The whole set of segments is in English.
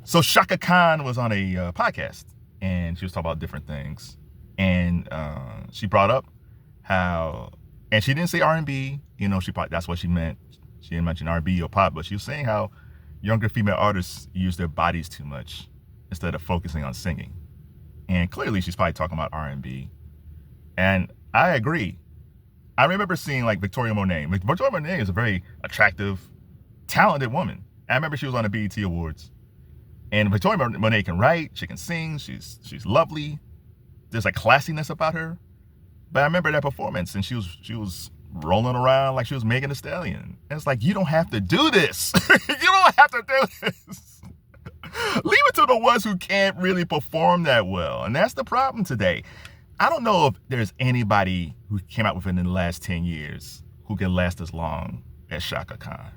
So Chaka Khan was on a podcast, and she was talking about different things, and she brought up how, and she didn't say R&B. You know, she probably, that's what she meant. She didn't mention R&B or pop, but she was saying how younger female artists use their bodies too much instead of focusing on singing. And clearly, she's probably talking about R&B. And I agree. I remember seeing like Victoria Monét. Victoria Monét is a very attractive, talented woman. I remember she was on the BET Awards. And Victoria Monét can write, she can sing, she's lovely. There's a classiness about her. But I remember that performance, and she was rolling around like she was Megan Thee Stallion. And it's like, you don't have to do this. You don't have to do this. Leave it to the ones who can't really perform that well. And that's the problem today. I don't know if there's anybody who came out within the last 10 years who can last as long as Chaka Khan.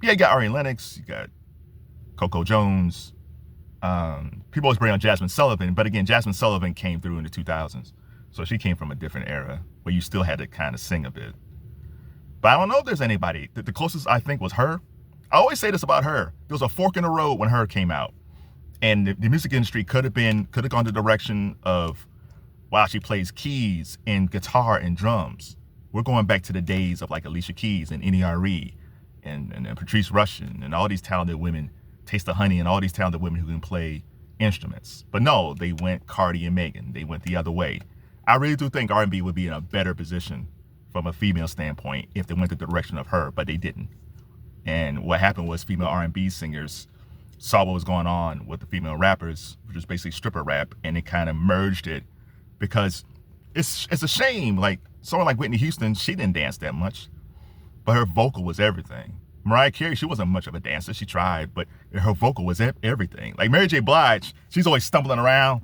Yeah, you got Ari Lennox, you got Coco Jones. People always bring on Jasmine Sullivan, but again, Jasmine Sullivan came through in the 2000s. So she came from a different era where you still had to kind of sing a bit. But I don't know if there's anybody. The closest I think was H.E.R. I always say this about H.E.R. There was a fork in the road when H.E.R. came out. And the music industry could have gone the direction of, wow, she plays keys and guitar and drums. We're going back to the days of like Alicia Keys and N.E.R.E. and Patrice Rushen and all these talented women, Taste the Honey and all these talented women who can play instruments. But no, they went Cardi and Megan. They went the other way. I really do think R&B would be in a better position from a female standpoint if they went the direction of H.E.R., but they didn't. And what happened was female R&B singers saw what was going on with the female rappers, which was basically stripper rap, and they kind of merged it because it's a shame. Like someone like Whitney Houston, she didn't dance that much, but her vocal was everything. Mariah Carey, she wasn't much of a dancer. She tried, but her vocal was everything. Like Mary J. Blige, she's always stumbling around,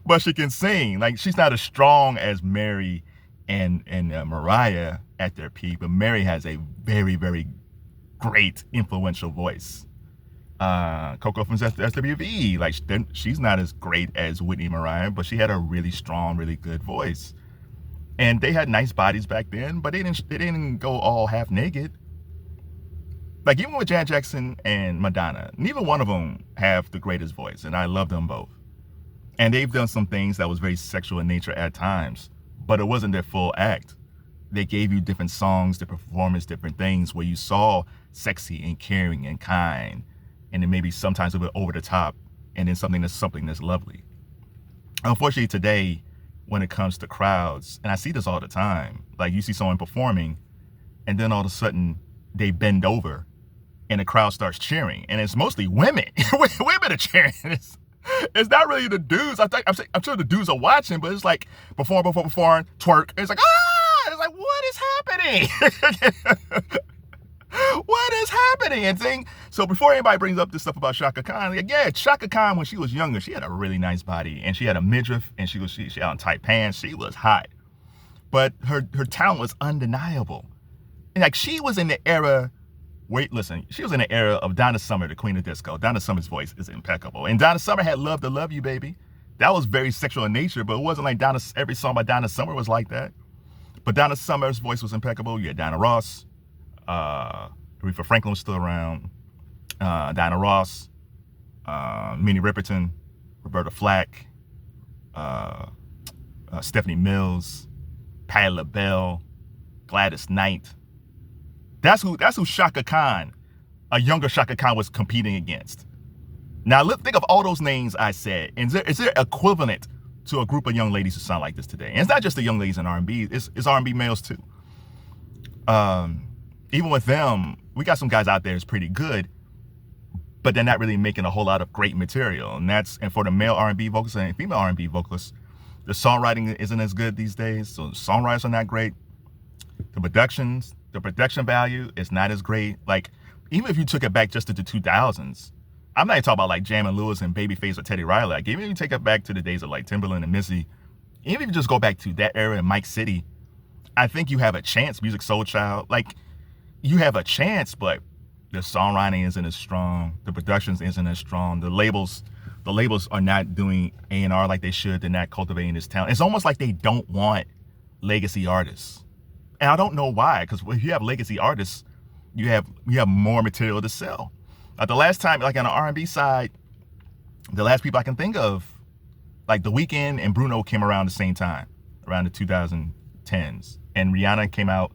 but she can sing. Like she's not as strong as Mary and Mariah at their peak, but Mary has a very, very great influential voice. Coco from SWV, like she's not as great as Whitney and Mariah, but she had a really strong, really good voice. And they had nice bodies back then, but they didn't go all half naked. Like even with Janet Jackson and Madonna, neither one of them have the greatest voice, and I love them both. And they've done some things that was very sexual in nature at times, but it wasn't their full act. They gave you different songs, different performance, different things where you saw sexy and caring and kind, and then maybe sometimes a bit over the top, and then something that's lovely. Unfortunately today, when it comes to crowds, and I see this all the time, like you see someone performing and then all of a sudden they bend over and the crowd starts cheering, and it's mostly women. Women are cheering. It's not really the dudes. I'm sure the dudes are watching, but it's like perform, twerk. It's like, ah! It's like, what is happening? What is happening? And so before anybody brings up this stuff about Chaka Khan, like, yeah, Chaka Khan, when she was younger, she had a really nice body, and she had a midriff, and she had on tight pants. She was hot, but her talent was undeniable. And like she was in the era. She was in the era of Donna Summer, the queen of disco. Donna Summer's voice is impeccable, and Donna Summer had "Love to Love You, Baby." That was very sexual in nature, but it wasn't like every song by Donna Summer was like that. But Donna Summer's voice was impeccable. You had Diana Ross. Aretha Franklin was still around. Diana Ross, Minnie Riperton, Roberta Flack, Stephanie Mills, Patti LaBelle, Gladys Knight. That's who Chaka Khan, a younger Chaka Khan, was competing against. Now think of all those names I said. Is there equivalent to a group of young ladies who sound like this today? And it's not just the young ladies in R&B. It's R&B males too. Even with them, we got some guys out there that's pretty good, but they're not really making a whole lot of great material. And for the male R&B vocalists and female R&B vocalists, the songwriting isn't as good these days. So the songwriters are not great. The production value is not as great. Like even if you took it back just to the 2000s, I'm not even talking about like Jam and Lewis and Babyface or Teddy Riley. Like even if you take it back to the days of like Timberland and Missy, even if you just go back to that era in Mike City, I think you have a chance. Music Soul Child, like you have a chance, but the songwriting isn't as strong. The productions isn't as strong. The labels are not doing A&R like they should. They're not cultivating this talent. It's almost like they don't want legacy artists. And I don't know why, because if you have legacy artists, you have more material to sell. Like the last time, like on the R&B side, the last people I can think of, like The Weeknd and Bruno came around the same time, around the 2010s. And Rihanna came out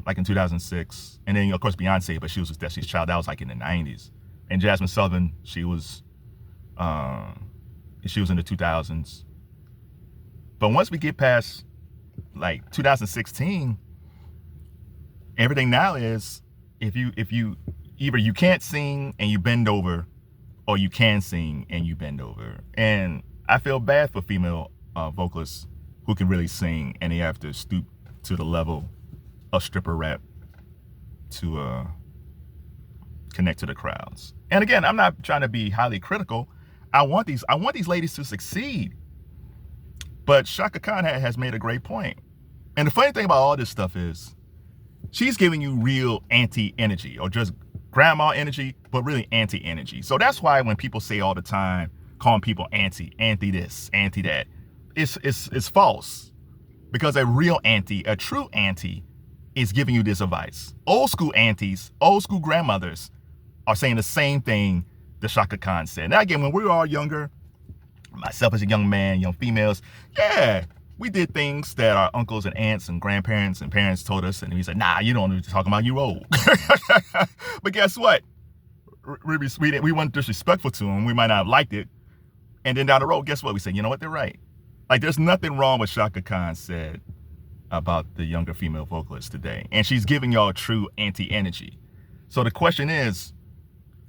like in 2006. And then, of course, Beyonce, but she was a Destiny's Child. That was like in the 90s. And Jasmine Sullivan, she was in the 2000s. But once we get past like 2016, everything now is if you either you can't sing and you bend over, or you can sing and you bend over. And I feel bad for female vocalists who can really sing and they have to stoop to the level of stripper rap to connect to the crowds. And again, I'm not trying to be highly critical. I want these ladies to succeed. But Chaka Khan has made a great point. And the funny thing about all this stuff is she's giving you real auntie energy, or just grandma energy, but really auntie energy. So that's why when people say all the time, calling people auntie this, auntie that, it's false. Because a real auntie, a true auntie, is giving you this advice. Old school aunties, old school grandmothers are saying the same thing that Chaka Khan said. Now again, when we were all younger, myself as a young man, young females, yeah, we did things that our uncles and aunts and grandparents and parents told us, and we said, nah, you don't know what you're talking about, you old. But guess what? We weren't disrespectful to them. We might not have liked it. And then down the road, guess what? We said, you know what? They're right. Like, there's nothing wrong with Chaka Khan said about the younger female vocalists today. And she's giving y'all true auntie energy. So the question is,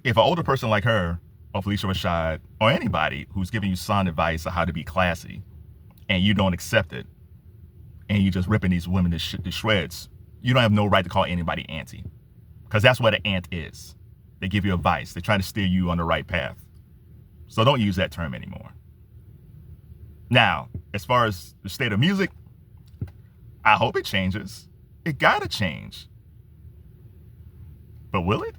if an older person like her, or Felicia Rashad, or anybody who's giving you sound advice on how to be classy, and you don't accept it, and you're just ripping these women to shreds, you don't have no right to call anybody auntie. Because that's what an aunt is. They give you advice. They try to steer you on the right path. So don't use that term anymore. Now, as far as the state of music, I hope it changes. It gotta change. But will it?